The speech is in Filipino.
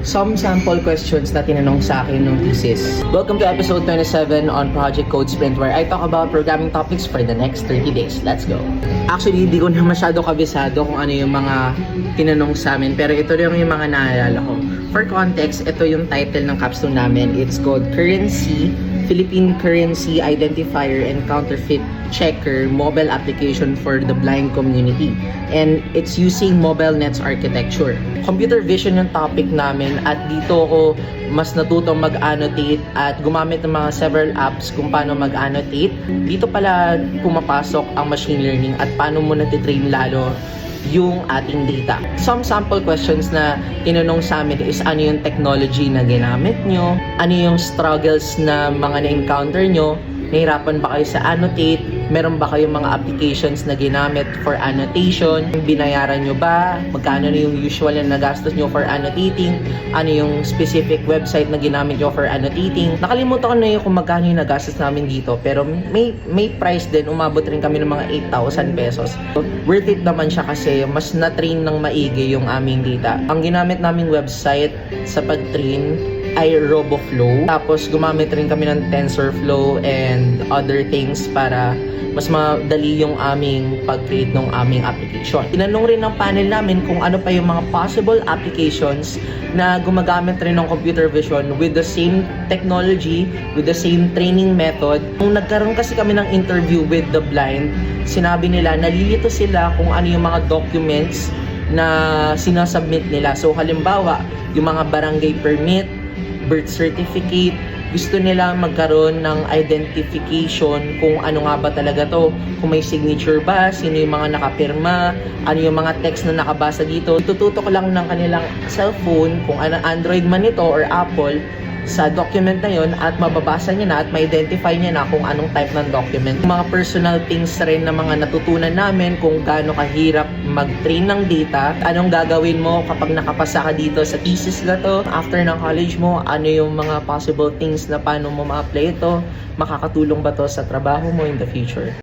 some sample questions na tinanong sa akin nung thesis. Welcome to episode 27 on Project Code Sprint, where I talk about programming topics for the next 30 days. Let's go! Actually, hindi ko na masyado kabisado kung ano yung mga tinanong sa amin, pero ito yung mga naalala ko. For context, ito yung title ng capstone namin. It's called Currency, Philippine Currency Identifier and Counterfeit Checker Mobile Application for the Blind Community. And it's using mobile nets architecture. Computer vision yung topic namin at dito ako mas natutong mag-annotate at gumamit ng mga several apps kung paano mag-annotate. Dito pala pumapasok ang machine learning at paano mo natitrain lalo yung ating data. Some sample questions na tinanong sa amin is ano yung technology na ginamit nyo, ano yung struggles na mga na-encounter nyo, nahirapan ba kayo sa annotate, meron ba kayong mga applications na ginamit for annotation, binayaran nyo ba, magkano na yung usual na nagastos nyo for annotating, ano yung specific website na ginamit nyo for annotating. Nakalimutan ko na yung kung magkano yung nagastos namin dito, pero may price din, umabot rin kami ng mga 8,000 pesos. Worth it naman siya kasi mas na-train ng maigi yung aming data. Ang ginamit naming website sa pag-train ay RoboFlow. Tapos gumamit rin kami ng TensorFlow and other things para mas madali yung aming pag-create ng aming application. Tinanong rin ng panel namin kung ano pa yung mga possible applications na gumagamit rin ng computer vision with the same technology, with the same training method. Nung nagkaroon kasi kami ng interview with the blind, sinabi nila nalilito sila kung ano yung mga documents na sinasubmit nila. So halimbawa, yung mga barangay permit, birth certificate, gusto nila magkaroon ng identification kung ano nga ba talaga to, kung may signature ba, sino yung mga nakapirma, ano yung mga text na nakabasa dito. Tututok lang ng kanilang cellphone kung ano Android man ito or Apple sa document na yon at mababasa niya na at ma-identify niya na kung anong type ng document. Mga personal things rin na mga natutunan namin kung gaano kahirap mag-train ng data, anong gagawin mo kapag nakapasa ka dito sa thesis na to, after ng college mo, ano yung mga possible things na paano mo ma-apply ito, makakatulong ba to sa trabaho mo in the future.